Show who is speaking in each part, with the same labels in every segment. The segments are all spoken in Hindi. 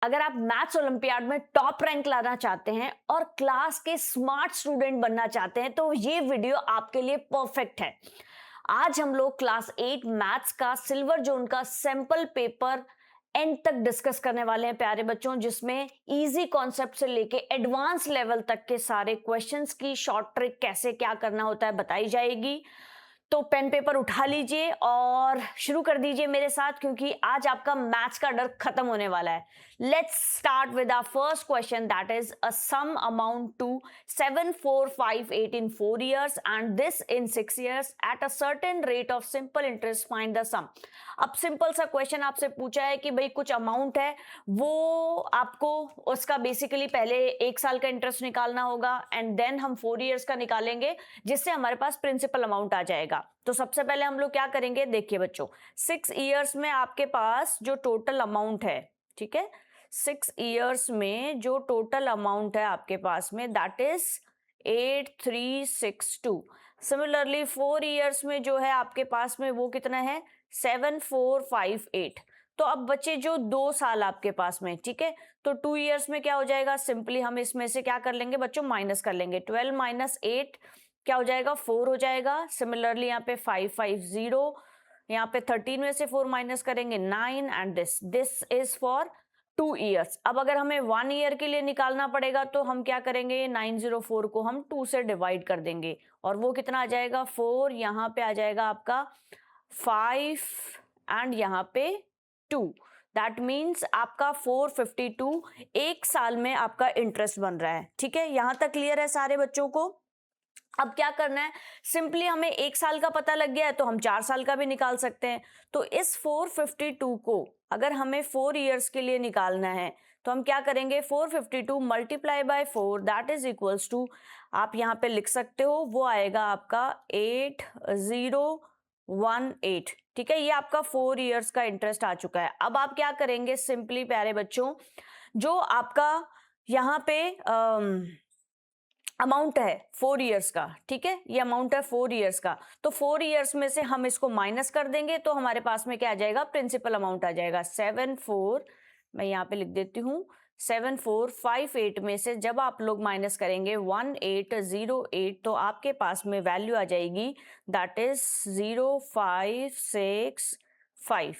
Speaker 1: अगर आप मैथ्स ओलंपियाड में टॉप रैंक लाना चाहते हैं और क्लास के स्मार्ट स्टूडेंट बनना चाहते हैं तो ये वीडियो आपके लिए परफेक्ट है। आज हम लोग क्लास 8 मैथ्स का सिल्वर जोन का सैंपल पेपर एंड तक डिस्कस करने वाले हैं प्यारे बच्चों, जिसमें इजी कॉन्सेप्ट से लेके एडवांस लेवल तक के सारे क्वेश्चंस की शॉर्ट ट्रिक कैसे क्या करना होता है बताई जाएगी। तो पेन पेपर उठा लीजिए और शुरू कर दीजिए मेरे साथ, क्योंकि आज आपका मैथ्स का डर खत्म होने वाला है। Let's start with our first question, that is a sum amount to 7458 in 4 years and this in 6 years at a certain rate of simple interest, find the sum। अब सिंपल सा क्वेश्चन आपसे पूछा है कि भाई कुछ अमाउंट है, वो आपको उसका बेसिकली पहले 1 साल का इंटरेस्ट निकालना होगा एंड देन हम 4 years का निकालेंगे, जिससे हमारे पास प्रिंसिपल अमाउंट आ जाएगा। तो सबसे पहले हम लोग क्या करेंगे, देखिए बच्चों, 6 years में आपके पास जो टोटल अमाउंट है, ठीक है, 6 years में जो टोटल अमाउंट है आपके पास में, दैट इज 8362। सिमिलरली 4 years में जो है आपके पास में वो कितना है, 7458। तो अब बचे जो 2 साल आपके पास में, ठीक है, तो 2 years में क्या हो जाएगा, सिंपली हम इसमें से क्या कर लेंगे बच्चों, माइनस कर लेंगे। 12 माइनस 8 क्या हो जाएगा, 4 हो जाएगा। सिमिलरली यहाँ पे 550, यहाँ पे 13 में से 4 माइनस करेंगे 9 and this is for 2 years। अब अगर हमें 1 year के लिए निकालना पड़ेगा तो हम क्या करेंगे, 904 को हम 2 से डिवाइड कर देंगे और वो कितना आ जाएगा, 4, यहाँ पे आ जाएगा आपका 5 एंड यहाँ पे 2। दैट मीन्स आपका 452 एक साल में आपका इंटरेस्ट बन रहा है। ठीक है, यहां तक क्लियर है सारे बच्चों को। अब क्या करना है, सिंपली हमें 1 साल का पता लग गया है तो हम 4 साल का भी निकाल सकते हैं। तो इस 452 को अगर हमें 4 years के लिए निकालना है तो हम क्या करेंगे, 452 multiply by 4 that is equals to, आप यहाँ पे लिख सकते हो, वो आएगा आपका 8018। ठीक है, ये आपका 4 years का इंटरेस्ट आ चुका है। अब आप क्या करेंगे, सिंपली प्यारे बच्चों, जो आपका यहाँ पे अमाउंट है 4 years का, ठीक है, ये अमाउंट है 4 years का, तो 4 years में से हम इसको माइनस कर देंगे तो हमारे पास में क्या आ जाएगा, प्रिंसिपल अमाउंट आ जाएगा 74। मैं यहाँ पे लिख देती हूँ, 7458 में से जब आप लोग माइनस करेंगे 1808 तो आपके पास में वैल्यू आ जाएगी, that is 0565।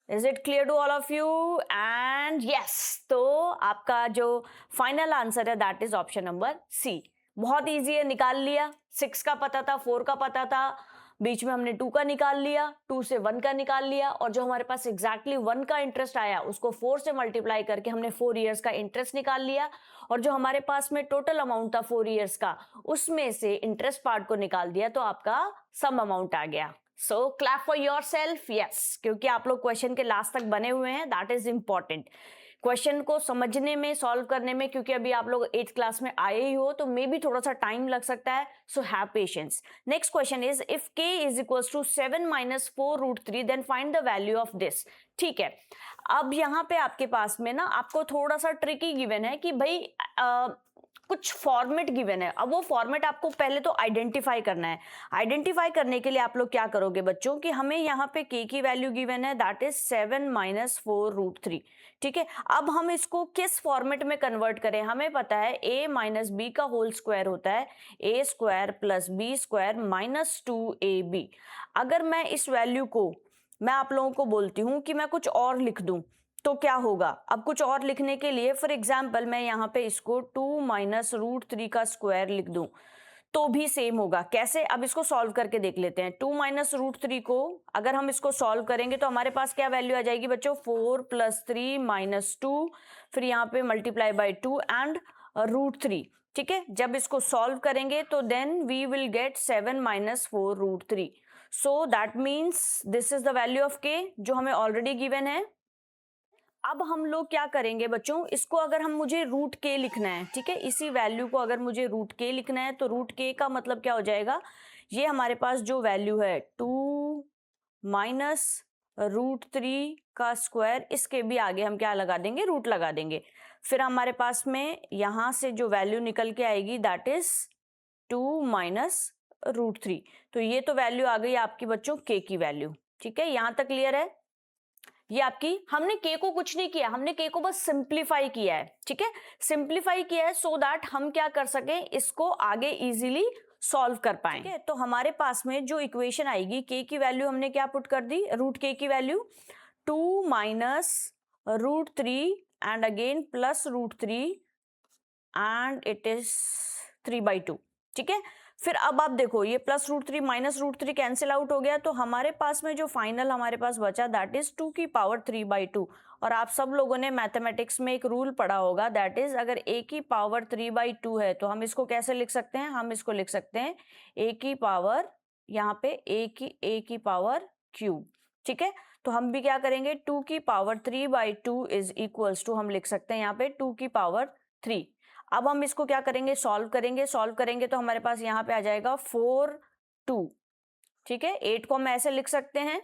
Speaker 1: Is it clear to all of you? And yes, तो आपका जो फाइनल आंसर है that is option number C. बहुत इजी है, निकाल लिया। 6 का पता था, 4 का पता था, बीच में हमने 2 का निकाल लिया, 2 से 1 का निकाल लिया, और जो हमारे पास एग्जैक्टली 1 का इंटरेस्ट आया उसको 4 से मल्टीप्लाई करके हमने 4 years का इंटरेस्ट निकाल लिया, और जो हमारे पास में टोटल अमाउंट था 4 years का उसमें से इंटरेस्ट पार्ट को निकाल दिया तो आपका सम अमाउंट आ गया। So clap for yourself, yes, क्योंकि आप लोग क्वेश्चन के लास्ट तक बने हुए हैं, दैट इज इंपॉर्टेंट। क्वेश्चन को समझने में, सॉल्व करने में, क्योंकि अभी आप लोग 8th क्लास में आए ही हो तो मे भी थोड़ा सा टाइम लग सकता है, so have patience. Next question is, if k is equals to 7 minus 4 root 3 then find the value of this. ठीक है, अब यहाँ पे आपके पास में ना आपको थोड़ा सा ट्रिकी गिवन है कि भाई कुछ फॉर्मेट गिवन है। अब वो फॉर्मेट आपको पहले तो आइडेंटिफाई करना है। आइडेंटिफाई करने के लिए आप लोग क्या करोगे बच्चों, कि हमें यहाँ पे k की वैल्यू गिवन है, दैट इज 7 माइनस 4 रूट 3। ठीक है, अब हम इसको किस फॉर्मेट में कन्वर्ट करें, हमें पता है a माइनस बी का होल स्क्वायर होता है a square plus B square minus 2ab। अगर मैं इस वैल्यू को, मैं आप लोगों को बोलती हूँ कि मैं कुछ और लिख दूं तो क्या होगा। अब कुछ और लिखने के लिए फॉर एग्जाम्पल मैं यहाँ पे इसको 2 माइनस रूट 3 का स्क्वायर लिख दूं तो भी सेम होगा। कैसे, अब इसको सॉल्व करके देख लेते हैं। 2 माइनस रूट 3 को अगर हम इसको सॉल्व करेंगे तो हमारे पास क्या वैल्यू आ जाएगी बच्चों, 4 प्लस 3 माइनस 2, फिर यहाँ पे मल्टीप्लाई बाई 2 एंड रूट 3। ठीक है, जब इसको सॉल्व करेंगे तो then we will get 7 minus 4 root 3। So that means this is the value of k जो हमें ऑलरेडी गिवन है। अब हम लोग क्या करेंगे बच्चों, इसको अगर हम, मुझे रूट के लिखना है, ठीक है, इसी वैल्यू को अगर मुझे रूट के लिखना है तो रूट के का मतलब क्या हो जाएगा, ये हमारे पास जो वैल्यू है 2 माइनस रूट 3 का स्क्वायर, इसके भी आगे हम क्या लगा देंगे, रूट लगा देंगे। फिर हमारे पास में यहां से जो वैल्यू निकल के आएगी दैट इज 2 माइनस रूट 3। तो ये तो वैल्यू आ गई आपकी बच्चों के की वैल्यू। ठीक है, यहां तक क्लियर है? ये आपकी, हमने के को कुछ नहीं किया, हमने के को बस सिंप्लीफाई किया है, ठीक है, सिंप्लीफाई किया है सो दैट हम क्या कर सकें, इसको आगे इजीली सॉल्व कर पाए, ठीक है। तो हमारे पास में जो इक्वेशन आएगी, के की वैल्यू हमने क्या पुट कर दी, रूट के की value 2 minus root 3 and again plus root 3 and it is 3/2, ठीक है। फिर अब आप देखो, ये plus root 3 minus root 3 cancel out हो गया, तो हमारे पास में जो फाइनल हमारे पास बचा दैट इज 2 की पावर 3/2। और आप सब लोगों ने मैथमेटिक्स में एक रूल पढ़ा होगा, दैट इज अगर a की पावर 3/2 है तो हम इसको कैसे लिख सकते हैं, हम इसको लिख सकते हैं a की पावर, यहाँ पे a की पावर क्यूब, ठीक है। तो हम भी क्या करेंगे, 2 की पावर 3/2 इज इक्वल्स टू, हम लिख सकते हैं यहाँ पे 2 की पावर 3। अब हम इसको क्या करेंगे, सॉल्व करेंगे तो हमारे पास यहाँ पे आ जाएगा 4/2, ठीक है। 8 को हम ऐसे लिख सकते हैं,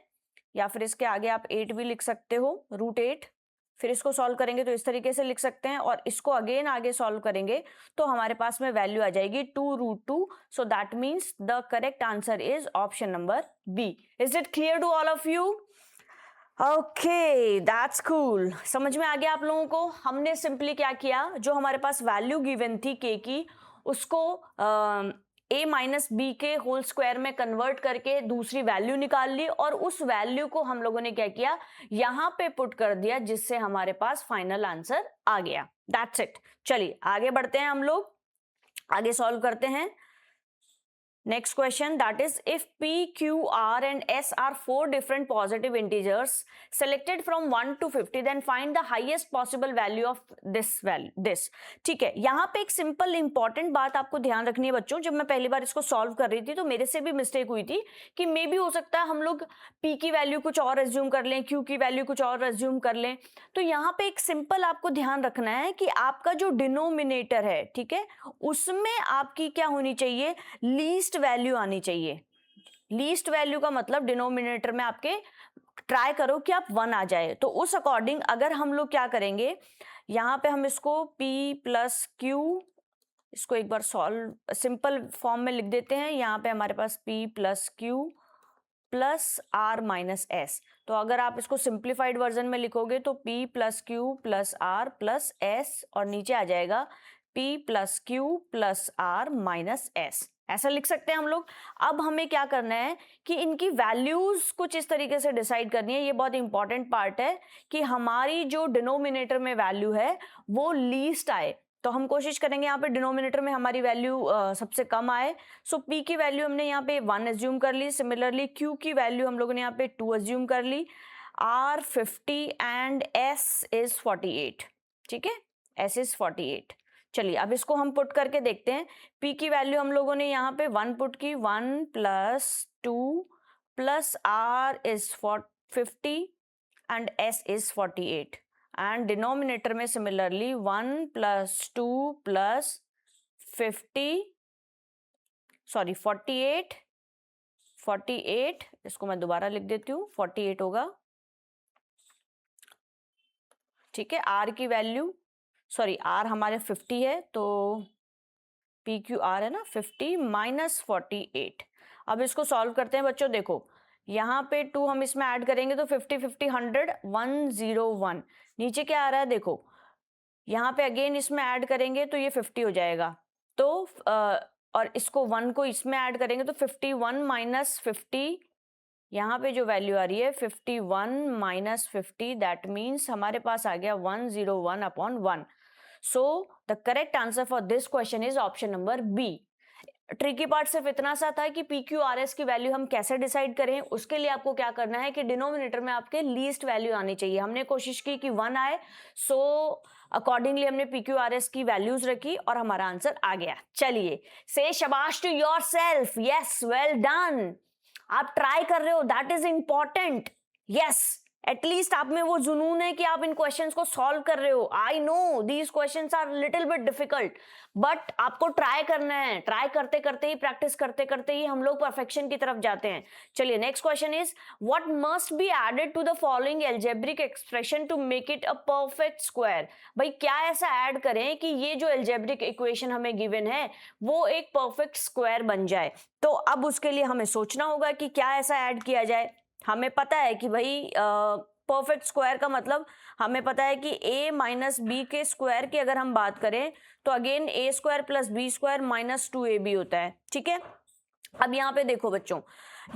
Speaker 1: या फिर इसके आगे आप 8 भी लिख सकते हो, √8। फिर इसको सॉल्व करेंगे तो इस तरीके से लिख सकते हैं, और इसको अगेन आगे सॉल्व करेंगे तो हमारे पास में वैल्यू आ जाएगी 2√2। So that means the correct answer is option number B. Is it clear to all of you? Okay, that's cool. समझ में आ गया आप लोगों को? हमने सिंपली क्या किया, जो हमारे पास वैल्यू गिवन थी के की, उसको a माइनस बी के होल स्क्वायर में कन्वर्ट करके दूसरी वैल्यू निकाल ली, और उस वैल्यू को हम लोगों ने क्या किया, यहां पे पुट कर दिया, जिससे हमारे पास फाइनल आंसर आ गया। That's it. चलिए आगे बढ़ते हैं, हम लोग आगे सॉल्व करते हैं। Next question, that is, if P, Q, R and S are 4 different positive integers selected from 1 to 50, then find the highest possible value of this। ठीक है, यहाँ पे एक सिंपल इंपॉर्टेंट बात आपको ध्यान रखनी है बच्चों। जब मैं पहली बार इसको सॉल्व कर रही थी तो मेरे से भी मिस्टेक हुई थी कि मे भी हो सकता है हम लोग P की वैल्यू कुछ और एज्यूम कर लें, Q की वैल्यू कुछ और एज्यूम कर लें। तो यहाँ पे एक सिंपल आपको ध्यान रखना है कि आपका जो डिनोमिनेटर है, ठीक है, उसमें आपकी क्या होनी चाहिए, लीस्ट वैल्यू आनी चाहिए। लीस्ट वैल्यू का मतलब डिनोमिनेटर में आपके ट्राई करो कि आप 1 आ जाए। तो उस अकॉर्डिंग अगर हम लोग क्या करेंगे, यहां पे हम इसको p प्लस क्यू, इसको एक बार सॉल्व सिंपल फॉर्म में लिख देते हैं। यहाँ पे हमारे पास p plus Q plus R minus S. तो अगर आप इसको सिंप्लीफाइड वर्जन में लिखोगे तो p plus Q plus R plus S, और नीचे आ जाएगा p plus Q plus R minus S. ऐसा लिख सकते हैं हम लोग। अब हमें क्या करना है कि इनकी वैल्यूज कुछ इस तरीके से डिसाइड करनी है। ये बहुत इंपॉर्टेंट पार्ट है कि हमारी जो डिनोमिनेटर में वैल्यू है वो लीस्ट आए। तो हम कोशिश करेंगे यहाँ पे डिनोमिनेटर में हमारी वैल्यू सबसे कम आए। सो p की वैल्यू हमने यहाँ पे 1 एज्यूम कर ली। सिमिलरली q की वैल्यू हम लोगों ने यहाँ पे 2 एज्यूम कर ली। r 50 एंड s इज 48, ठीक है, s इज 48। चलिए अब इसको हम पुट करके देखते हैं। p की वैल्यू हम लोगों ने यहाँ पे 1 पुट की, 1 plus 2 plus r is 50 and s is 48, and denominator में सिमिलरली 1 प्लस 2 प्लस 48, इसको मैं दोबारा लिख देती हूँ, 48 होगा, ठीक है। r की वैल्यू, सॉरी r हमारे 50 है तो PQR है ना 50 माइनस 48। अब इसको सॉल्व करते हैं बच्चों। देखो यहाँ पे 2 हम इसमें ऐड करेंगे तो 50 50 100 101। नीचे क्या आ रहा है देखो, यहाँ पे अगेन इसमें ऐड करेंगे तो ये 50 हो जाएगा। तो और इसको 1 को इसमें ऐड करेंगे तो 51 माइनस 50, यहाँ पे जो वैल्यू आ रही है 51 माइनस 50, दैट मीन्स हमारे पास आ गया 101/1। So the correct answer for this question is option number B। Tricky part सिर्फ इतना सा था कि PQRS की वैल्यू हम कैसे डिसाइड करें। उसके लिए आपको क्या करना है कि डिनोमिनेटर में आपके लीस्ट वैल्यू आनी चाहिए। हमने कोशिश की कि 1 आए, सो अकॉर्डिंगली हमने PQRS की वैल्यूज रखी और हमारा आंसर आ गया। चलिए से शबाश to yourself, yes well done. आप ट्राई कर रहे हो, that is important. Yes, at least आप में वो जुनून है कि आप इन क्वेश्चंस को सॉल्व कर रहे हो। I know these questions are little bit difficult, but आपको ट्राई करना है। ट्राई करते करते ही, प्रैक्टिस करते करते ही हम लोग परफेक्शन की तरफ जाते हैं। चलिए next question is, what must be added to the following algebraic expression to make it a perfect square. भाई क्या ऐसा ऐड करें कि ये जो एल्जेब्रिक इक्वेशन हमें गिवन है वो एक परफेक्ट स्क्वायर बन जाए। तो अब उसके लिए हमें सोचना होगा कि क्या ऐसा ऐड किया जाए। हमें पता है कि भाई परफेक्ट स्क्वायर का मतलब हमें पता है कि a माइनस बी के स्क्वायर की अगर हम बात करें तो again a square plus B square minus 2ab होता है, ठीक है। अब यहाँ पे देखो बच्चों,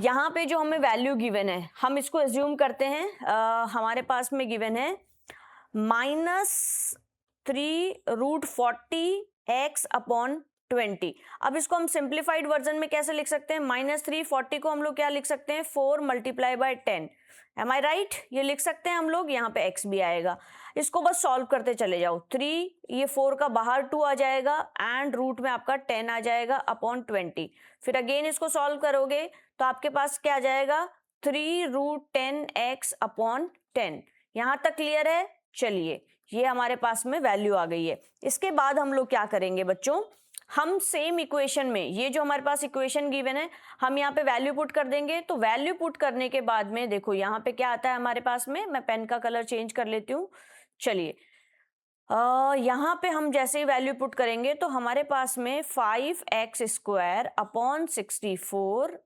Speaker 1: यहाँ पे जो हमें वैल्यू गिवन है हम इसको एज्यूम करते हैं, हमारे पास में गिवन है -3√40x/20। अब इसको हम सिंप्लीफाइड वर्जन में कैसे लिख सकते हैं, -340 को हम लोग क्या लिख सकते हैं 4 × 10। एम आई राइट, ये लिख सकते हैं हम लोग, यहाँ पे x भी आएगा। इसको बस सॉल्व करते चले जाओ, 3 ये 4 का बाहर 2 आ जाएगा एंड रूट में आपका 10 आ जाएगा अपॉन 20। फिर अगेन इसको सॉल्व करोगे तो आपके पास क्या आ जाएगा 3√10x/10। यहाँ तक क्लियर है। चलिए ये हमारे पास में वैल्यू आ गई है। इसके बाद हम लोग क्या करेंगे बच्चों, हम सेम इक्वेशन में ये जो हमारे पास इक्वेशन गिवन है हम यहाँ पे वैल्यू पुट कर देंगे। तो वैल्यू पुट करने के बाद में देखो यहाँ पे क्या आता है हमारे पास में, मैं पेन का कलर चेंज कर लेती हूँ। चलिए यहाँ पे हम जैसे ही वैल्यू पुट करेंगे तो हमारे पास में 5x² / 64,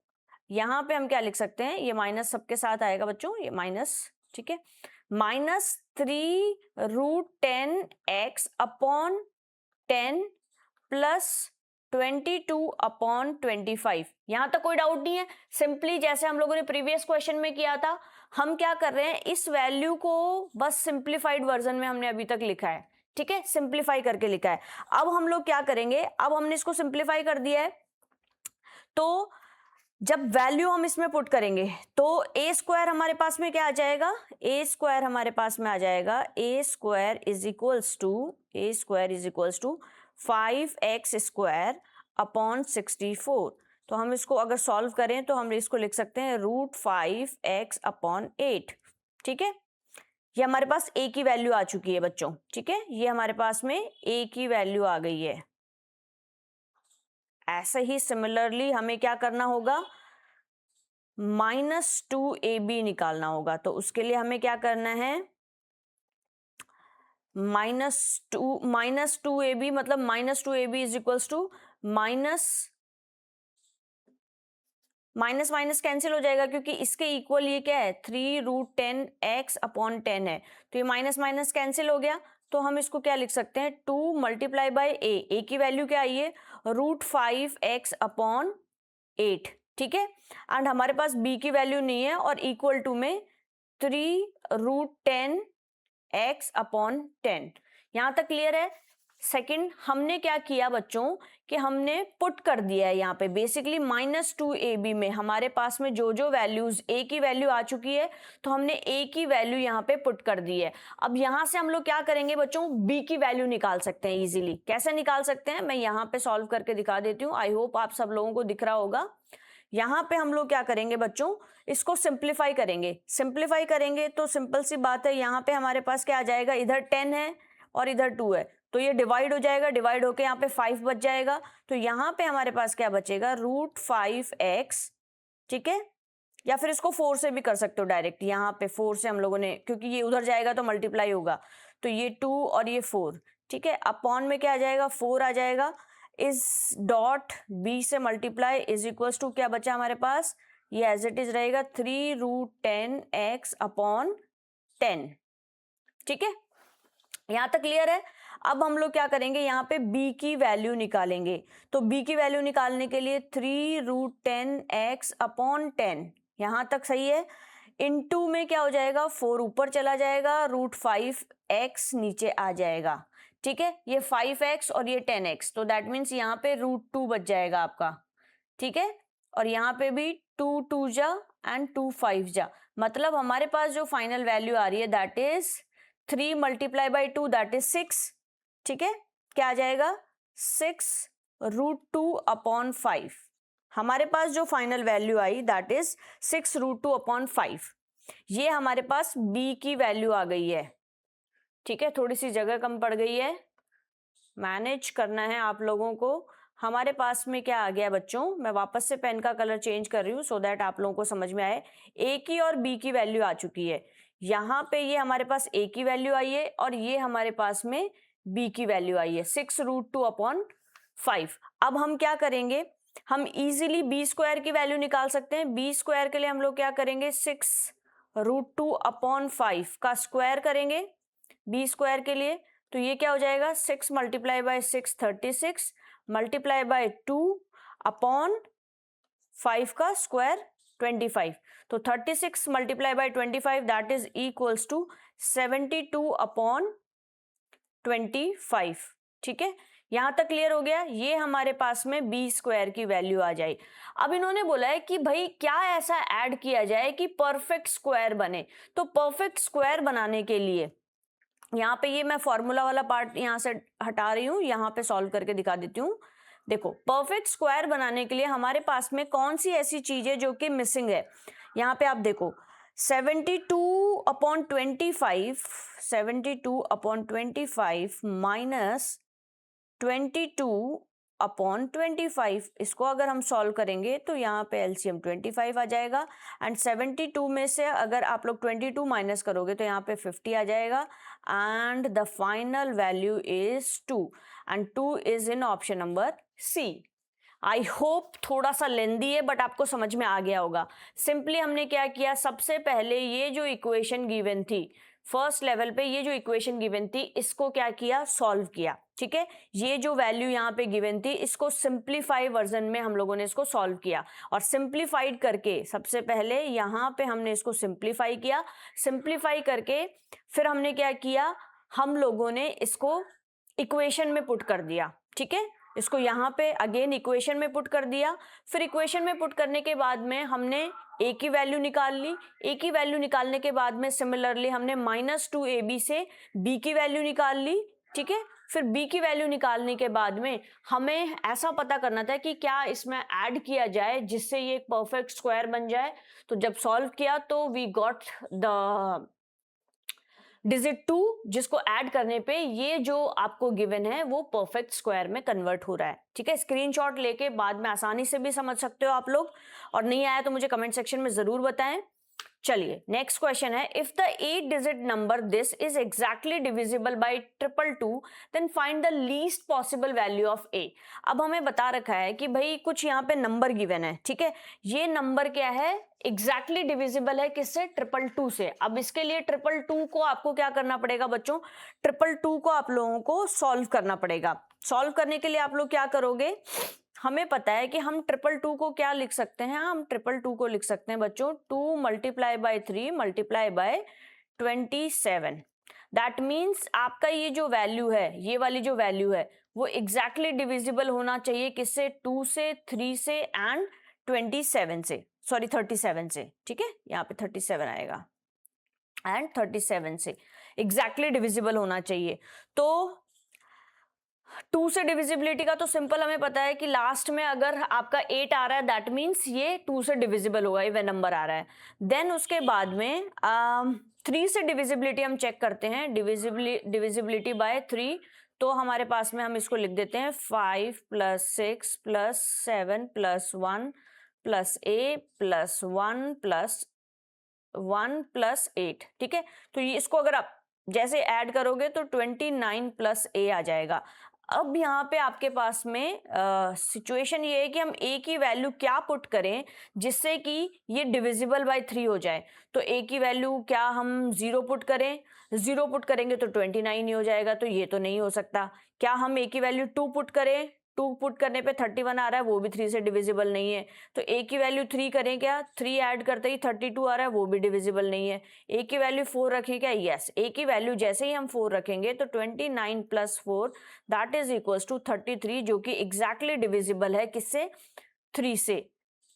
Speaker 1: यहाँ पे हम क्या लिख सकते हैं, ये माइनस सबके साथ आएगा बच्चों, ये माइनस, ठीक है, -3√10x/10 प्लस 22/25। यहां तक कोई डाउट नहीं है। सिंपली जैसे हम लोगों ने प्रीवियस क्वेश्चन में किया था, हम क्या कर रहे हैं, इस वैल्यू को बस सिंप्लीफाइड वर्जन में हमने अभी तक लिखा है, ठीक है, सिंप्लीफाई करके लिखा है। अब हम लोग क्या करेंगे, अब हमने इसको सिंप्लीफाई कर दिया है तो जब वैल्यू हम इसमें पुट करेंगे तो a² हमारे पास में क्या आ जाएगा, a² हमारे पास में आ जाएगा a² = 5x² तो हम इसको अगर सॉल्व करें तो हम इसको लिख सकते हैं √5x/8, ठीक है। ये हमारे पास a की वैल्यू आ चुकी है बच्चों, ठीक है, ये हमारे पास में a की वैल्यू आ गई है। ऐसे ही सिमिलरली हमें क्या करना होगा, -2ab निकालना होगा। तो उसके लिए हमें क्या करना है, -2ab मतलब -2ab = माइनस माइनस कैंसिल हो जाएगा क्योंकि इसके इक्वल ये क्या है 3√10x/10 है, तो ये माइनस माइनस कैंसिल हो गया। तो हम इसको क्या लिख सकते हैं 2 × a की वैल्यू क्या आई है √5x/8, ठीक है, एंड हमारे पास b की वैल्यू नहीं है और इक्वल टू में 3√10x/10। यहां तक क्लियर है। सेकंड हमने क्या किया बच्चों कि हमने पुट कर दिया है यहाँ पे बेसिकली -2ab में हमारे पास में जो जो वैल्यूज a की वैल्यू आ चुकी है तो हमने a की वैल्यू यहाँ पे पुट कर दी है। अब यहाँ से हम लोग क्या करेंगे बच्चों, b की वैल्यू निकाल सकते हैं इजीली। कैसे निकाल सकते हैं मैं यहाँ पे सॉल्व करके दिखा देती हूँ, आई होप आप सब लोगों को दिख रहा होगा। यहाँ पे हम लोग क्या करेंगे बच्चों, इसको सिंप्लीफाई करेंगे। सिंप्लीफाई करेंगे तो सिंपल सी बात है, यहाँ पे हमारे पास क्या आ जाएगा, इधर 10 है और इधर 2 है तो ये डिवाइड हो जाएगा, डिवाइड होके यहाँ पे 5 बच जाएगा। तो यहाँ पे हमारे पास क्या बचेगा √5x, ठीक है, या फिर इसको 4 से भी कर सकते हो डायरेक्ट। यहाँ पे 4 से हम लोगों ने, क्योंकि ये उधर जाएगा तो मल्टीप्लाई होगा, तो ये 2 और ये 4, ठीक है, अपॉन में क्या आ जाएगा 4 आ जाएगा। इस डॉट b से मल्टीप्लाई इज इक्वल्स टू क्या बचा हमारे पास, ये एज इट इज रहेगा 3√10x/10, ठीक है, यहां तक क्लियर है। अब हम लोग क्या करेंगे, यहाँ पे b की वैल्यू निकालेंगे। तो b की वैल्यू निकालने के लिए 3√10x/10, यहां तक सही है। इनटू में क्या हो जाएगा 4 ऊपर चला जाएगा, √5x नीचे आ जाएगा, ठीक है, ये 5x और ये 10x, तो दैट मीन्स यहाँ पे √2 बच जाएगा आपका, ठीक है, और यहाँ पे भी 2 2 जा एंड 2 5 जा, मतलब हमारे पास जो फाइनल वैल्यू आ रही है दैट इज 3 × 2 दैट इज 6, ठीक है, क्या आ जाएगा 6√2/5। हमारे पास जो final value I that is 6√2/5। ये हमारे पास b की वैल्यू आ गई है, ठीक है, थोड़ी सी जगह कम पड़ गई है, मैनेज करना है आप लोगों को। हमारे पास में क्या आ गया बच्चों, मैं वापस से पेन का कलर चेंज कर रही हूँ सो दैट आप लोगों को समझ में आए। a की और b की वैल्यू आ चुकी है, यहाँ पे ये हमारे पास a की वैल्यू आई है और ये हमारे पास में b की वैल्यू आई है 6√2/5। अब हम क्या करेंगे, हम इजीली b² की वैल्यू निकाल सकते हैं। b² के लिए हम लोग क्या करेंगे 6 √2/5 का स्क्वायर करेंगे b स्क्वायर के लिए, तो ये क्या हो जाएगा 6 मल्टीप्लाई बाय 6 36 मल्टीप्लाई बाय 2/5 का स्क्वायर 25, तो 36 multiply by 25 that is equals to 72/25। ठीक है, यहां तक क्लियर हो गया। ये हमारे पास में बी स्क्वायर की वैल्यू आ जाए। अब इन्होंने बोला है कि भाई क्या ऐसा ऐड किया जाए कि परफेक्ट स्क्वायर बने। तो परफेक्ट स्क्वायर बनाने के लिए यहाँ पे ये मैं फॉर्मूला वाला पार्ट यहाँ से हटा रही हूँ, यहाँ पे सॉल्व करके दिखा देती हूँ। देखो परफेक्ट स्क्वायर बनाने के लिए हमारे पास में कौन सी ऐसी चीज है जो कि मिसिंग है। यहाँ पे आप देखो 72/25 माइनस 22/25, इसको अगर हम सॉल्व करेंगे तो यहाँ पे एलसीएम 25 आ जाएगा एंड 72 में से अगर आप लोग 22 माइनस करोगे तो यहाँ पे 50 आ जाएगा and the final value is 2 and 2 is in option number C. I hope थोड़ा सा लेंदी है बट आपको समझ में आ गया होगा। सिंपली हमने क्या किया, सबसे पहले ये जो इक्वेशन गिवन थी फर्स्ट लेवल पे, ये जो इक्वेशन गिवन थी इसको क्या किया, सॉल्व किया। ठीक है, ये जो वैल्यू यहाँ पे गिवन थी इसको सिंप्लीफाई वर्जन में हम लोगों ने इसको सॉल्व किया और सिंप्लीफाइड करके सबसे पहले यहाँ पे हमने इसको सिंप्लीफाई किया। सिंप्लीफाई करके फिर हमने क्या किया, हम लोगों ने इसको इक्वेशन में पुट कर दिया। ठीक है, इसको यहाँ पे अगेन इक्वेशन में पुट कर दिया। फिर इक्वेशन में पुट करने के बाद में हमने a की वैल्यू निकाल ली। a की वैल्यू निकालने के बाद में सिमिलरली हमने -2ab से b की वैल्यू निकाल ली। ठीक है, फिर b की वैल्यू निकालने के बाद में हमें ऐसा पता करना था कि क्या इसमें ऐड किया जाए जिससे ये एक परफेक्ट स्क्वायर बन जाए। तो जब सॉल्व किया तो वी गॉट द डिजिट 2, जिसको ऐड करने पे ये जो आपको गिवन है वो परफेक्ट स्क्वायर में कन्वर्ट हो रहा है। ठीक है, स्क्रीनशॉट लेके बाद में आसानी से भी समझ सकते हो आप लोग, और नहीं आया तो मुझे कमेंट सेक्शन में जरूर बताएं। चलिए नेक्स्ट क्वेश्चन है, if the 8 digit number this is exactly divisible by 222 then find the least possible value of a। अब हमें बता रखा है कि भाई कुछ यहाँ पे नंबर गिवन है। ठीक है, ये नंबर क्या है, एग्जैक्टली डिविजिबल है किससे, 222 से। अब इसके लिए 222 को आपको क्या करना पड़ेगा बच्चों, 222 को आप लोगों को सॉल्व करना पड़ेगा। सॉल्व करने के लिए आप लोग क्या करोगे, हमें पता है कि हम 222 को क्या लिख सकते हैं, हम 222 को लिख सकते हैं बच्चों 2 multiply by 3 multiply by 27। That means आपका ये जो वैल्यू है, ये वाली जो वैल्यू है वो एग्जैक्टली डिविजिबल होना चाहिए किससे, 2 से, 3 से एंड 27 से, सॉरी 37 से। ठीक है, यहाँ पे 37 आएगा एंड 37 से एग्जैक्टली डिविजिबल होना चाहिए। तो 2 से डिविजिबिलिटी का तो सिंपल हमें पता है कि लास्ट में अगर आपका 8 आ रहा है दैट मीन्स ये 2 से डिविजिबल होगा, इवन नंबर आ रहा है। देन उसके बाद में 3 से डिविजिबिलिटी हम चेक करते हैं, डिविजिबिलिटी बाय 3। तो हमारे पास में हम इसको लिख देते हैं 5 + 6 + 7 + 1 + a + 1 + 1 + 8। ठीक है, तो ये इसको अगर आप जैसे ऐड करोगे तो 29 + a आ जाएगा। अब यहाँ पे आपके पास में सिचुएशन ये है कि हम a की वैल्यू क्या पुट करें जिससे कि ये डिविजिबल बाय 3 हो जाए। तो a की वैल्यू क्या हम 0 पुट करें, 0 पुट करेंगे तो 29 ही हो जाएगा, तो ये तो नहीं हो सकता। क्या हम a की वैल्यू 2 पुट करें, 2 पुट करने पे 31 आ रहा है, वो भी 3 से डिविजिबल नहीं है। तो a की वैल्यू 3 करें, क्या 3 ऐड करते ही 32 आ रहा है, वो भी डिविजिबल नहीं है। a की वैल्यू 4 रखें क्या, यस। a की वैल्यू जैसे ही हम 4 रखेंगे तो 29 + 4 दैट इज इक्वल्स टू 33, जो कि एग्जैक्टली डिविजिबल है किससे, 3 से।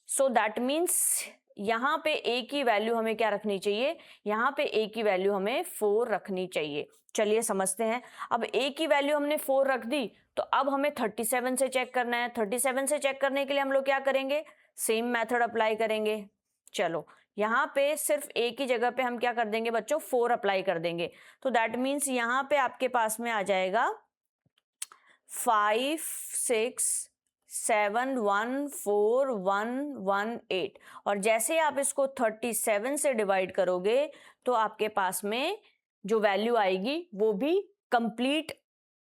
Speaker 1: सो दैट मीन्स यहाँ पे a की वैल्यू हमें क्या रखनी चाहिए, यहाँ पे a की वैल्यू हमें 4 रखनी चाहिए। चलिए समझते हैं। अब a की वैल्यू हमने 4 रख दी, तो अब हमें 37 से चेक करना है। 37 से चेक करने के लिए हम लोग क्या करेंगे, सेम मेथड अप्लाई करेंगे। चलो यहाँ पे सिर्फ a की जगह पे हम क्या कर देंगे बच्चों, 4 अप्लाई कर देंगे। तो दैट मीन्स यहाँ पे आपके पास में आ जाएगा 5 6 7 1 4 1 1 8, और जैसे आप इसको 37 से डिवाइड करोगे तो आपके पास में जो वैल्यू आएगी वो भी कंप्लीट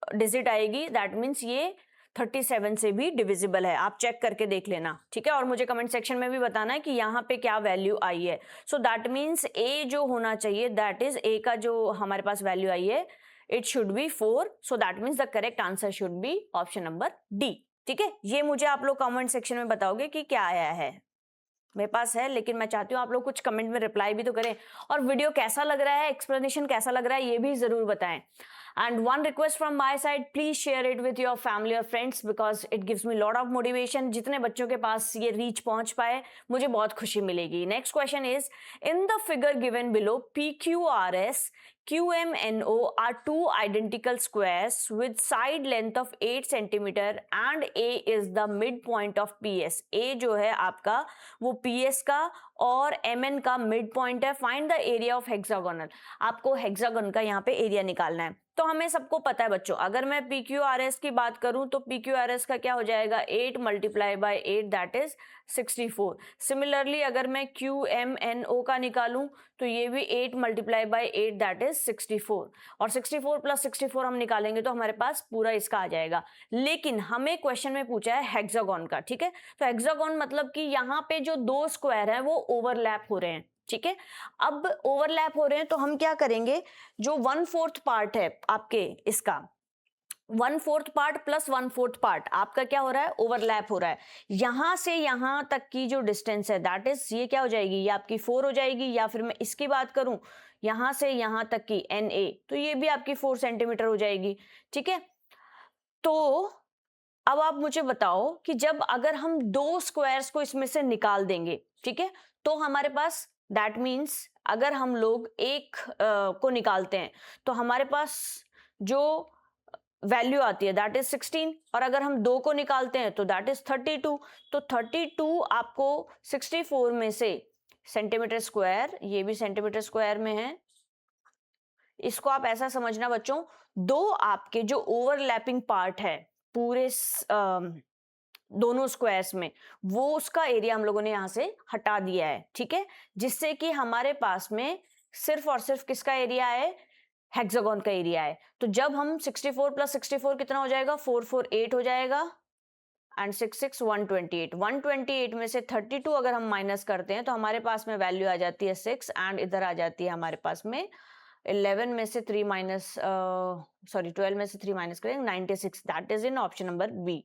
Speaker 1: डिजिट आएगी। दैट मीन्स ये 37 से भी डिविजिबल है, आप चेक करके देख लेना, ठीक है। और मुझे कमेंट सेक्शन में भी बताना है कि यहाँ पे क्या वैल्यू आई है। सो दैट मीन्स ए जो होना चाहिए, दैट इज ए का जो हमारे पास वैल्यू आई है, it should be 4। So that means the correct answer should be option number D, ठीक है। ये मुझे आप लोग कमेंट सेक्शन में बताओगे कि क्या आया है। मेरे पास है, लेकिन मैं चाहती हूँ आप लोग कुछ कमेंट में रिप्लाई भी तो करें, और वीडियो कैसा लग रहा है, एक्सप्लेनेशन कैसा लग रहा है, ये भी जरूर बताएं। And one request from my side, please share it with your family or friends because it gives me lot of motivation. जितने बच्चों के पास ये रीच पहुंच पाए, मुझे बहुत खुशी मिलेगी। Next question is, in the figure given below, PQRS, QMNO are two identical squares with side length of 8 centimeter and A is the midpoint of PS. A जो है आपका वो PS का और MN का midpoint है। Find the area of hexagonal. आपको हेक्सागन का यहाँ पे एरिया निकालना है। तो हमें सबको पता है बच्चों, अगर मैं PQRS की बात करूं तो PQRS का क्या हो जाएगा, 8 multiply by 8 that is 64। Similarly अगर मैं QMNO का निकालूं तो ये भी 8 मल्टीप्लाई बाय 8 दैट इज 64, और 64 प्लस 64 हम निकालेंगे तो हमारे पास पूरा इसका आ जाएगा। लेकिन हमें क्वेश्चन में पूछा है हेक्सागन का, ठीक है। तो हेक्सागन मतलब कि यहाँ पे जो दो स्क्वायर है वो ओवरलैप हो रहे हैं, ठीक है। अब ओवरलैप हो रहे हैं तो हम क्या करेंगे, जो 1/4 पार्ट है आपके इसका, 1/4 पार्ट प्लस 1/4 पार्ट आपका क्या हो रहा है, ओवरलैप हो रहा है। यहां से यहां तक की जो डिस्टेंस है दैट इज ये क्या हो जाएगी, ये आपकी 4 हो जाएगी। या फिर मैं इसकी बात करूं, यहां से यहां तक की NA, तो ये भी आपकी 4 सेंटीमीटर हो जाएगी, ठीक है। तो अब आप मुझे बताओ कि जब अगर हम दो स्क्वायर्स को इसमें से निकाल देंगे, ठीक है, तो हमारे पास दैट मीन्स अगर हम लोग एक को निकालते हैं तो हमारे पास जो वैल्यू आती है दैट इज 16, और अगर हम दो को निकालते हैं तो दैट इज 32। तो 32 आपको 64 में से सेंटीमीटर स्क्वायर, ये भी सेंटीमीटर स्क्वायर में है, इसको आप ऐसा समझना बच्चों, दो आपके जो ओवरलैपिंग पार्ट है पूरे दोनों स्क्वायर्स में, वो उसका एरिया हम लोगों ने यहां से हटा दिया है, ठीक है, जिससे कि हमारे पास में सिर्फ और सिर्फ किसका एरिया है, हेक्सागन का एरिया है। तो जब हम 64 प्लस 64 कितना हो जाएगा, 448 हो जाएगा, एंड 66 128। 128 में से 32 अगर हम माइनस करते हैं तो हमारे पास में वैल्यू आ जाती है 6, एंड इधर आ जाती है हमारे पास में 11 में से 3 माइनस, सॉरी 12 में से 3 माइनस करेंगे 96। That is in option number B.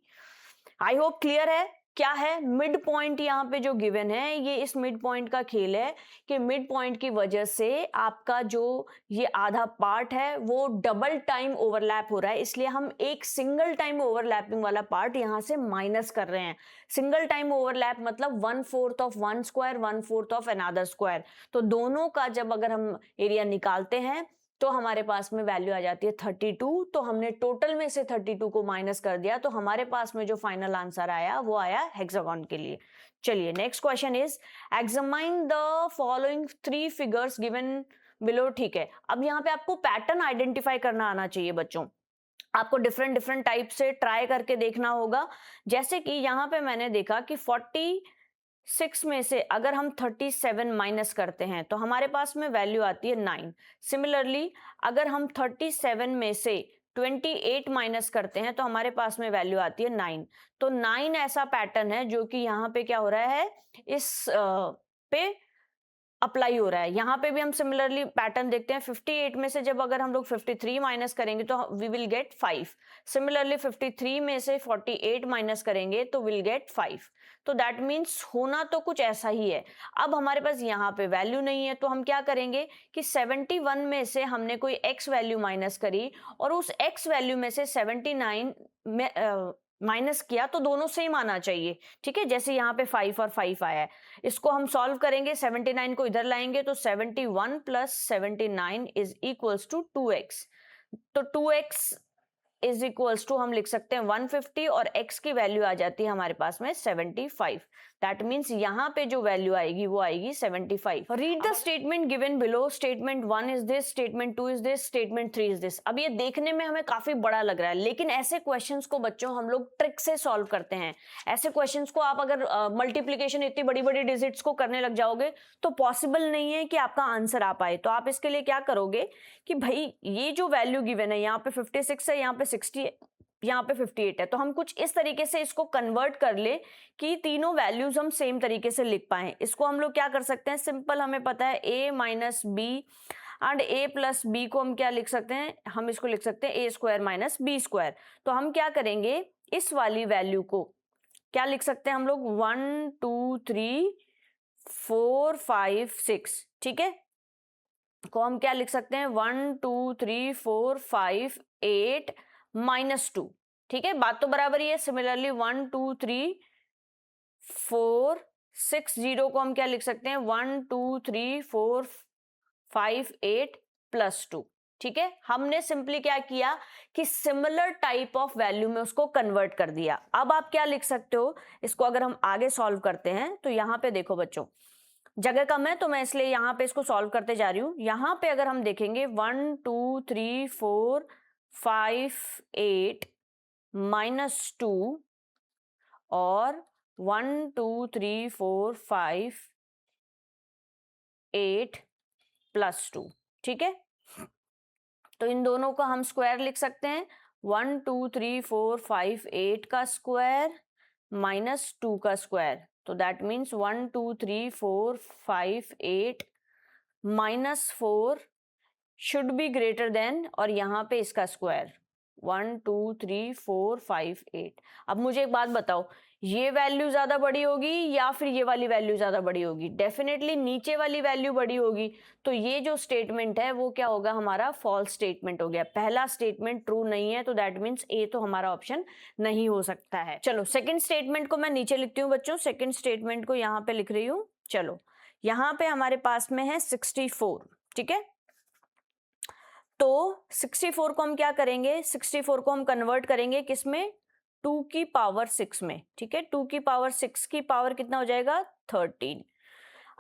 Speaker 1: I hope clear है। क्या है, मिड पॉइंट यहाँ पे जो गिवन है, ये इस मिड पॉइंट का खेल है कि मिड पॉइंट की वजह से आपका जो ये आधा पार्ट है वो डबल टाइम ओवरलैप हो रहा है, इसलिए हम एक सिंगल टाइम ओवरलैपिंग वाला पार्ट यहाँ से माइनस कर रहे हैं। सिंगल टाइम ओवरलैप मतलब 1/4 of one square 1/4 of another square. तो दोनों का जब अगर हम एरिया निकालते हैं तो हमारे पास में वैल्यू आ जाती है 32। तो हमने टोटल में से 32 को माइनस कर दिया, तो हमारे पास में जो फाइनल आंसर आया वो आया हेक्सागन के लिए। चलिए next question is, examine the following 3 figures given below, ठीक है। अब यहाँ पे आपको पैटर्न आइडेंटिफाई करना आना चाहिए बच्चों, आपको डिफरेंट टाइप से ट्राई करके देखना होगा। जैसे कि यहाँ पे मैंने देखा कि 46 में से अगर हम 37 माइनस करते हैं तो हमारे पास में वैल्यू आती है 9। सिमिलरली अगर हम 37 में से 28 माइनस करते हैं तो हमारे पास में वैल्यू आती है 9। तो 9 ऐसा पैटर्न है जो कि यहाँ पे क्या हो रहा है, इस पे अप्लाई हो रहा है। यहाँ पे भी हम सिमिलरली पैटर्न देखते हैं, 58 में से जब अगर हम लोग 53 माइनस करेंगे तो वी विल गेट 5। सिमिलरली 53 में से 48 माइनस करेंगे तो विल गेट 5। तो दैट मीन्स होना तो कुछ ऐसा ही है। अब हमारे पास यहाँ पे वैल्यू नहीं है तो हम क्या करेंगे कि 71 में से हमने कोई x वैल्यू माइनस करी और उस x वैल्यू में से 79 में माइनस किया तो दोनों सेम आना चाहिए, ठीक है। जैसे यहाँ पे 5 और 5 आया है, इसको हम सॉल्व करेंगे, 79 को इधर लाएंगे तो 71 plus 79 is equals to 2x। तो 2x इज इक्वल्स टू हम लिख सकते हैं 150 और x की वैल्यू आ जाती है हमारे पास में 75। दैट मीन्स यहाँ पे जो वैल्यू आएगी वो आएगी 75। Read the statement given below. Statement 1 is this, statement 2 is this, statement 3 is this. अब ये देखने में हमें काफी बड़ा लग रहा है, लेकिन ऐसे क्वेश्चंस को बच्चों हम लोग ट्रिक से सॉल्व करते हैं। ऐसे क्वेश्चंस को आप अगर मल्टीप्लीकेशन इतनी बड़ी बड़ी डिजिट्स को करने लग जाओगे तो पॉसिबल नहीं है कि आपका आंसर आ पाए। तो आप इसके लिए क्या करोगे कि भाई ये जो वैल्यू गिवन है, यहाँ पे 56 है, यहाँ पे 60 है, यहाँ पे 58 है, तो हम कुछ इस तरीके से इसको कन्वर्ट कर ले कि तीनों वैल्यूज हम सेम तरीके से लिख पाए। इसको हम लोग क्या कर सकते हैं, सिंपल हमें पता है a minus B and a plus B को हम क्या लिख सकते हैं, हम इसको लिख सकते हैं a square minus B square. तो हम क्या करेंगे, इस वाली वैल्यू को क्या लिख सकते हैं हम लोग, 1 2 3 4 5 6, ठीक है, को हम क्या लिख सकते हैं, 1 2 3 4 5 8 माइनस 2, ठीक है, बात तो बराबर ही है। सिमिलरली 1 2 3 4 6 0 को हम क्या लिख सकते हैं, 1 2 3 4 5 8 प्लस 2, ठीक है। हमने सिंपली क्या किया कि सिमिलर टाइप ऑफ वैल्यू में उसको कन्वर्ट कर दिया। अब आप क्या लिख सकते हो, इसको अगर हम आगे सॉल्व करते हैं तो यहां पे देखो बच्चों, जगह कम है तो मैं इसलिए यहां पे इसको सॉल्व करते जा रही हूं। यहां पे अगर हम देखेंगे 1 2 3 4 5 8 माइनस 2 और 1 2 3 4 5 8 प्लस 2, ठीक है, तो इन दोनों का हम स्क्वायर लिख सकते हैं, 1 2 3 4 5 8 का स्क्वायर माइनस 2 का स्क्वायर, तो that means 1 2 3 4 5 8 minus 4 should be greater than, और यहाँ पे इसका स्क्वायर 1 2 3 4 5 8। अब मुझे एक बात बताओ, ये वैल्यू ज्यादा बड़ी होगी या फिर ये वाली वैल्यू ज्यादा बड़ी होगी? डेफिनेटली नीचे वाली वैल्यू बड़ी होगी, तो ये जो स्टेटमेंट है वो क्या होगा, हमारा फॉल्स स्टेटमेंट हो गया। पहला स्टेटमेंट ट्रू नहीं है, तो दैट मीन्स ए तो हमारा ऑप्शन नहीं हो सकता है। चलो सेकंड स्टेटमेंट को मैं नीचे लिखती हूँ बच्चों, सेकंड स्टेटमेंट को यहाँ पे लिख रही हूँ। चलो यहाँ पे हमारे पास में है 64, ठीक है, तो 64 को हम क्या करेंगे, 64 को हम कन्वर्ट करेंगे किसमें, 2 की पावर 6 में, ठीक है, 2 की पावर 6 की पावर कितना हो जाएगा, 13।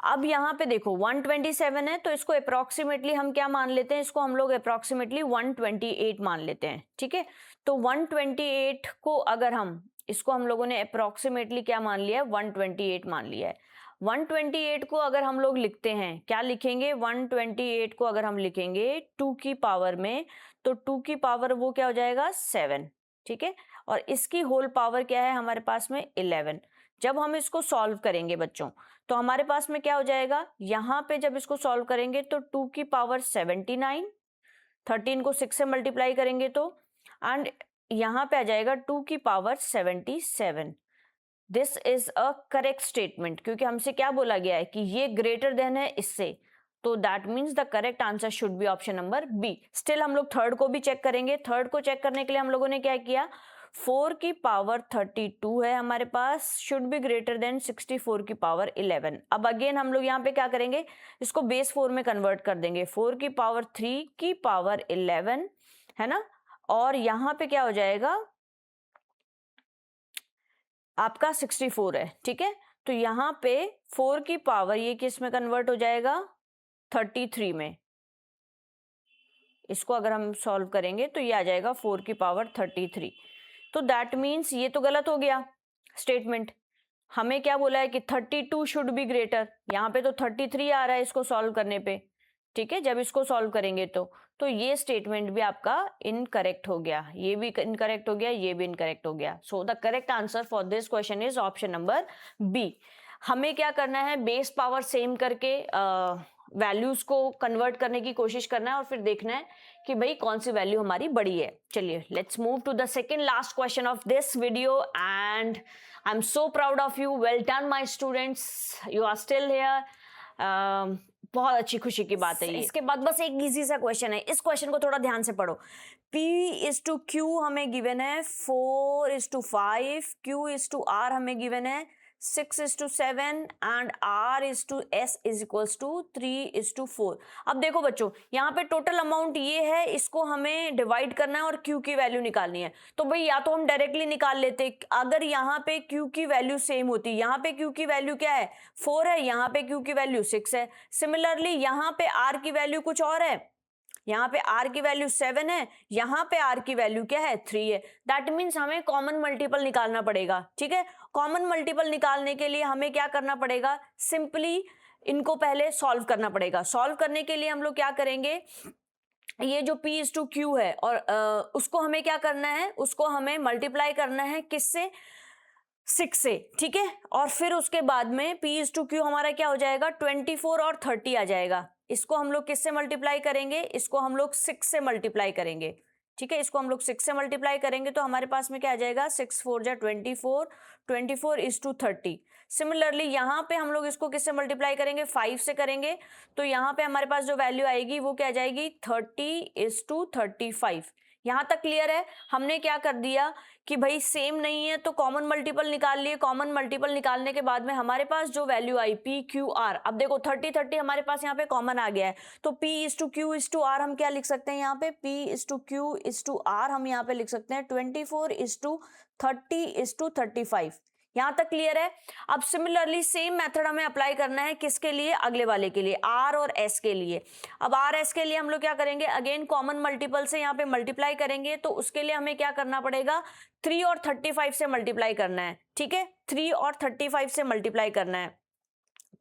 Speaker 1: अब यहाँ पे देखो 127 है, तो इसको अप्रोक्सीमेटली हम क्या मान लेते हैं, इसको हम लोग अप्रोक्सीमेटली 128 मान लेते हैं, ठीक है। तो 128 को अगर हम, इसको हम लोगों ने अप्रोक्सीमेटली क्या मान लिया है, 128 मान लिया है। 128 को अगर हम लोग लिखते हैं, क्या लिखेंगे, 128 को अगर हम लिखेंगे 2 की पावर में, तो 2 की पावर वो क्या हो जाएगा, 7, ठीक है, और इसकी होल पावर क्या है हमारे पास में, 11। जब हम इसको सॉल्व करेंगे बच्चों, तो हमारे पास में क्या हो जाएगा, यहाँ पे जब इसको सॉल्व करेंगे तो 2 की पावर 79, 13 को 6 से मल्टीप्लाई करेंगे तो, एंड यहाँ पे आ जाएगा 2 की power 77। This is a correct statement, क्योंकि हमसे क्या बोला गया है कि ये ग्रेटर देन है इससे, तो that means the correct answer should be option number B. Still हम लोग थर्ड को भी चेक करेंगे। थर्ड को चेक करने के लिए हम लोगों ने क्या किया, 4 की पावर 32 है हमारे पास, शुड बी ग्रेटर देन 64 की पावर 11। अब अगेन हम लोग यहाँ पे क्या करेंगे, इसको बेस 4 में कन्वर्ट कर देंगे, 4 की पावर 3 की पावर 11 है ना, और यहाँ पे क्या हो जाएगा आपका 64 है, ठीक है, तो यहाँ पे 4 की पावर ये किस में कन्वर्ट हो जाएगा, 33 में। इसको अगर हम सॉल्व करेंगे तो ये आ जाएगा 4 की पावर 33। तो दैट मीन्स ये तो गलत हो गया स्टेटमेंट। हमें क्या बोला है कि 32 शुड बी ग्रेटर, यहाँ पे तो 33 आ रहा है इसको सॉल्व करने पे, ठीक है, जब इसको सॉल्व करेंगे तो ये स्टेटमेंट भी आपका इनकरेक्ट हो गया, ये भी इनकरेक्ट हो गया, ये भी इनकरेक्ट हो गया। So the correct answer for this question is option number B. हमें क्या करना है, बेस पावर सेम करके वैल्यूज को कन्वर्ट करने की कोशिश करना है और फिर देखना है कि भाई कौन सी वैल्यू हमारी बड़ी है। चलिए let's move to the second last question of this video and I am so proud of you, well done my students, you are still here. बहुत अच्छी खुशी की बात है ये। इसके बाद बस एक इजी सा क्वेश्चन है, इस क्वेश्चन को थोड़ा ध्यान से पढ़ो। P is to Q हमें गिवन है 4 is to 5, Q is to R हमें गिवन है 6 is to 7 and R is to S is equals to 3 is to 4। अब देखो बच्चों, यहाँ पे टोटल अमाउंट ये है, इसको हमें डिवाइड करना है और Q की वैल्यू निकालनी है। तो भाई या तो हम डायरेक्टली निकाल लेते, अगर यहाँ पे Q की वैल्यू सेम होती, यहाँ पे Q की वैल्यू क्या है 4 है, यहाँ पे Q की वैल्यू 6 है। सिमिलरली यहाँ पे R की वैल्यू कुछ और है, यहाँ पे R की वैल्यू 7 है, यहाँ पे R की वैल्यू क्या है 3 है। दैट मीन्स हमें कॉमन मल्टीपल निकालना पड़ेगा, ठीक है। कॉमन मल्टीपल निकालने के लिए हमें क्या करना पड़ेगा, सिंपली इनको पहले सॉल्व करना पड़ेगा। सॉल्व करने के लिए हम लोग क्या करेंगे, ये जो P इज टू Q है और उसको हमें क्या करना है, उसको हमें मल्टीप्लाई करना है किससे, 6 से, ठीक है। और फिर उसके बाद में P इज टू Q हमारा क्या हो जाएगा, 24 और 30 आ जाएगा। इसको हम लोग किससे मल्टीप्लाई करेंगे, इसको हम लोग 6 से मल्टीप्लाई करेंगे, ठीक है। इसको हम लोग 6 से मल्टीप्लाई करेंगे तो हमारे पास में क्या आ जाएगा, 6 4 जा 24, 24 इज टू 30। सिमिलरली यहाँ पे हम लोग इसको किससे मल्टीप्लाई करेंगे, 5 से करेंगे, तो यहाँ पे हमारे पास जो वैल्यू आएगी वो क्या आ जाएगी, 30 इज टू 35। यहाँ तक क्लियर है। हमने क्या कर दिया कि भाई सेम नहीं है तो कॉमन मल्टीपल निकाल लिए। कॉमन मल्टीपल निकालने के बाद में हमारे पास जो वैल्यू आई P Q R, अब देखो 30 30 हमारे पास यहाँ पे कॉमन आ गया है, तो P is to Q is to R हम क्या लिख सकते हैं, यहाँ पे P is to Q is to R हम यहाँ पे लिख सकते हैं 24 इज टू 30 इज टू 35। यहां तक क्लियर है। अब सिमिलरली सेम मेथड हमें अप्लाई करना है किसके लिए, अगले वाले के लिए, R और S के लिए। अब R S के लिए हम लोग क्या करेंगे, अगेन कॉमन मल्टीपल से यहाँ पे मल्टीप्लाई करेंगे, तो उसके लिए हमें क्या करना पड़ेगा, 3 और 35 से मल्टीप्लाई करना है, ठीक है। 3 और 35 से मल्टीप्लाई करना है।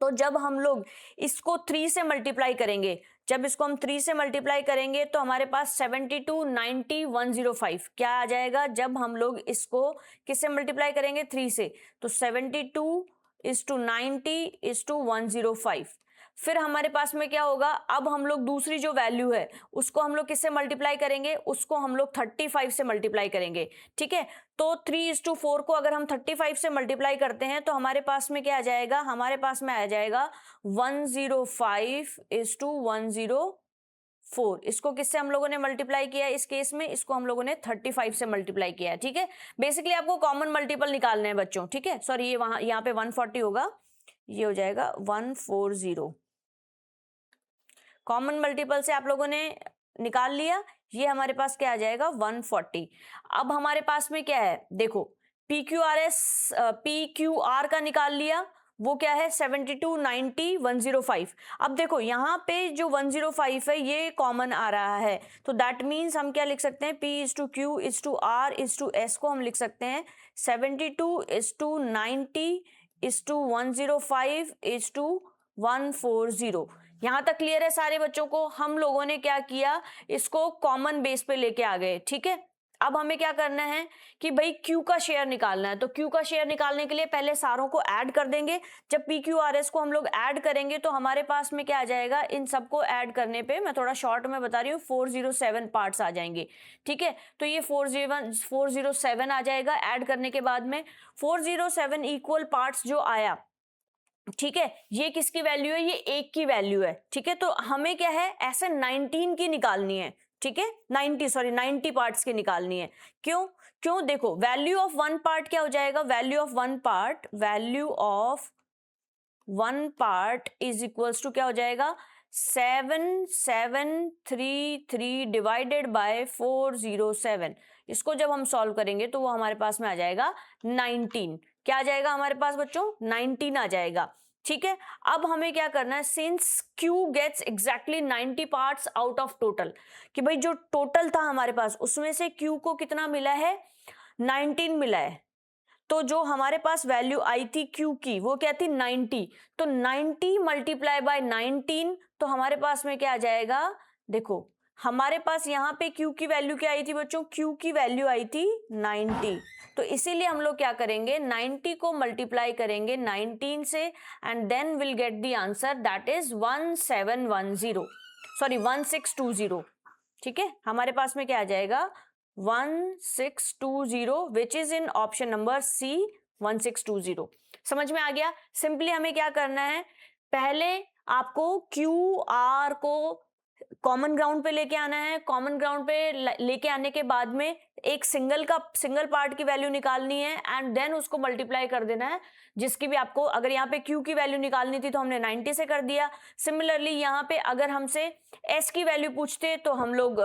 Speaker 1: तो जब हम लोग इसको 3 से मल्टीप्लाई करेंगे, जब इसको हम 3 से मल्टीप्लाई करेंगे तो हमारे पास 72 90 105 क्या आ जाएगा, जब हम लोग इसको किससे मल्टीप्लाई करेंगे, 3 से, तो 72 इज टू 90 इज टू 105। फिर हमारे पास में क्या होगा, अब हम लोग दूसरी जो वैल्यू है उसको हम लोग किससे मल्टीप्लाई करेंगे, उसको हम लोग 35 से मल्टीप्लाई करेंगे, ठीक है। तो 3:4 को अगर हम 35 से मल्टीप्लाई करते हैं तो हमारे पास में क्या आ जाएगा, हमारे पास में आ जाएगा 105 इज टू 104। इसको किससे हम लोगों ने मल्टीप्लाई किया है, इस केस में इसको हम लोगों ने 35 से मल्टीप्लाई किया है, ठीक है। बेसिकली आपको कॉमन मल्टीपल निकालने हैं बच्चों, ठीक है। सॉरी, ये वहां यहाँ पे 140 होगा, ये हो जाएगा 140। कॉमन मल्टीपल से आप लोगों ने निकाल लिया, ये हमारे पास क्या आ जाएगा, 140। अब हमारे पास में क्या है, देखो PQR का निकाल लिया, वो क्या है 72 90 105। अब देखो यहाँ पे जो 105 है ये कॉमन आ रहा है, तो दैट मीन्स हम क्या लिख सकते हैं, P is to Q is to R is to S को हम लिख सकते हैं 72 is to 90 is to 105 is to 140। यहां तक क्लियर है सारे बच्चों को। हम लोगों ने क्या किया, इसको कॉमन बेस पे लेके आ गए, ठीक है। अब हमें क्या करना है कि भाई Q का शेयर निकालना है, तो Q का शेयर निकालने के लिए पहले सारों को ऐड कर देंगे। जब PQRS को हम लोग ऐड करेंगे तो हमारे पास में क्या आ जाएगा, इन सबको ऐड करने पे, मैं थोड़ा शॉर्ट में बता रही हूँ, 407 पार्ट्स आ जाएंगे, ठीक है। तो ये 407 आ जाएगा ऐड करने के बाद में। 407 इक्वल पार्ट्स जो आया, ठीक है, ये किसकी वैल्यू है, ये 1 की वैल्यू है, ठीक है। तो हमें क्या है, ऐसे 19 की निकालनी है, ठीक है, 90 पार्ट्स की निकालनी है। क्यों क्यों, देखो वैल्यू ऑफ वन पार्ट क्या हो जाएगा, value of one part is equals to क्या हो जाएगा, 7733 डिवाइडेड बाय 407। इसको जब हम सॉल्व करेंगे तो वो हमारे पास में आ जाएगा 19। क्या आ जाएगा हमारे पास बच्चों, 19 आ जाएगा, ठीक है। अब हमें क्या करना है, since Q gets exactly 90 parts out of total, कि भाई जो टोटल था हमारे पास उसमें से Q को कितना मिला है, 19 मिला है। तो जो हमारे पास वैल्यू आई थी Q की वो क्या थी, 90। तो 90 मल्टीप्लाई बाय 19, तो हमारे पास में क्या आ जाएगा, देखो हमारे पास यहाँ पे Q की वैल्यू क्या आई थी बच्चों, Q की वैल्यू आई थी 90। तो इसीलिए हम लोग क्या करेंगे, 90 को मल्टीप्लाई करेंगे 19 से, and then will get the answer, that is 1620, ठीक है। हमारे पास में क्या आ जाएगा, 1620, which is in option number C, 1620। समझ में आ गया। सिंपली हमें क्या करना है, पहले आपको QR को कॉमन ग्राउंड पे लेके आना है। कॉमन ग्राउंड पे लेके आने के बाद में एक सिंगल पार्ट की वैल्यू निकालनी है, एंड देन उसको मल्टीप्लाई कर देना है, जिसकी भी आपको, अगर यहाँ पे Q की वैल्यू निकालनी थी तो हमने 90 से कर दिया। सिमिलरली यहाँ पे अगर हमसे S की वैल्यू पूछते तो हम लोग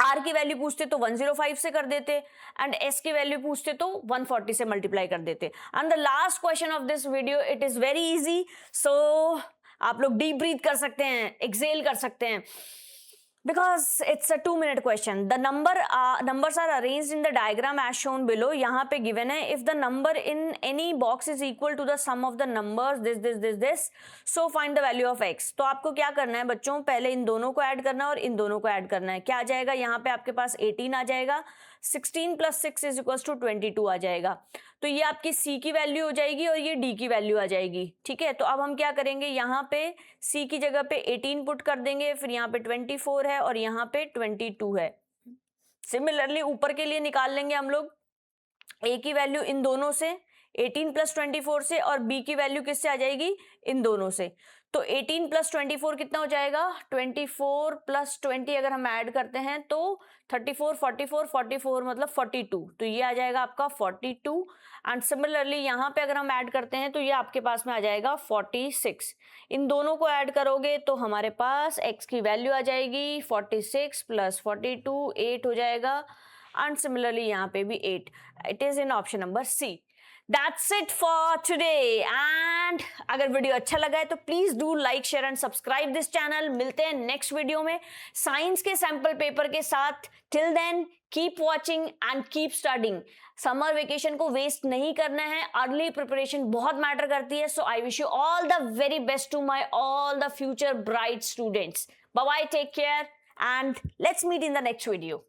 Speaker 1: R की वैल्यू पूछते तो 105 से कर देते, एंड S की वैल्यू पूछते तो 140 से मल्टीप्लाई कर देते। And the last question of this video, it is very easy, so आप लोग डीप ब्रीथ कर सकते हैं, एक्सेल कर सकते हैं। because it's a 2-minute question. The numbers are arranged in the diagram as shown below. यहाँ पे given है if the number in any box is equal to the sum of the numbers this so find the value of x. तो आपको क्या करना है बच्चों, पहले इन दोनों को ऐड करना है और इन दोनों को ऐड करना है. क्या आ जाएगा यहाँ पे आपके पास 18 आ जाएगा, 16 + 6 इज इक्वल टू 22 आ जाएगा. तो ये आपकी c की वैल्यू हो जाएगी और ये d की वैल्यू आ जाएगी. ठीक है, तो अब हम क्या करेंगे, यहाँ पे c की जगह पे 18 पुट कर देंगे, फिर यहाँ पे 24 है और यहाँ पे 22 है. सिमिलरली ऊपर के लिए निकाल लेंगे हम लोग a की वैल्यू इन दोनों से, 18 + 24 से, और b की वैल्यू किससे आ जाएगी, इन दोनों से. तो 18 + 24 कितना हो जाएगा, 24 + 20 अगर हम ऐड करते हैं तो 34, 44, 44 मतलब 42. तो ये आ जाएगा आपका 42. एंड सिमिलरली यहाँ पे अगर हम ऐड करते हैं तो ये आपके पास में आ जाएगा 46. इन दोनों को ऐड करोगे तो हमारे पास x की वैल्यू आ जाएगी 46 + 42, 8 हो जाएगा. एंड सिमिलरली यहाँ पे भी 8. It is in option number C. That's it for today. And अगर वीडियो अच्छा लगा है तो please do like, share and subscribe this channel. मिलते हैं नेक्स्ट वीडियो में साइंस के सैंपल पेपर के साथ. Till then keep watching and keep studying. Summer vacation को वेस्ट नहीं करना है. अर्ली प्रिपरेशन बहुत मैटर करती है. So I wish you all the very best to my all the future bright students. Bye bye, take care and let's meet in the next video.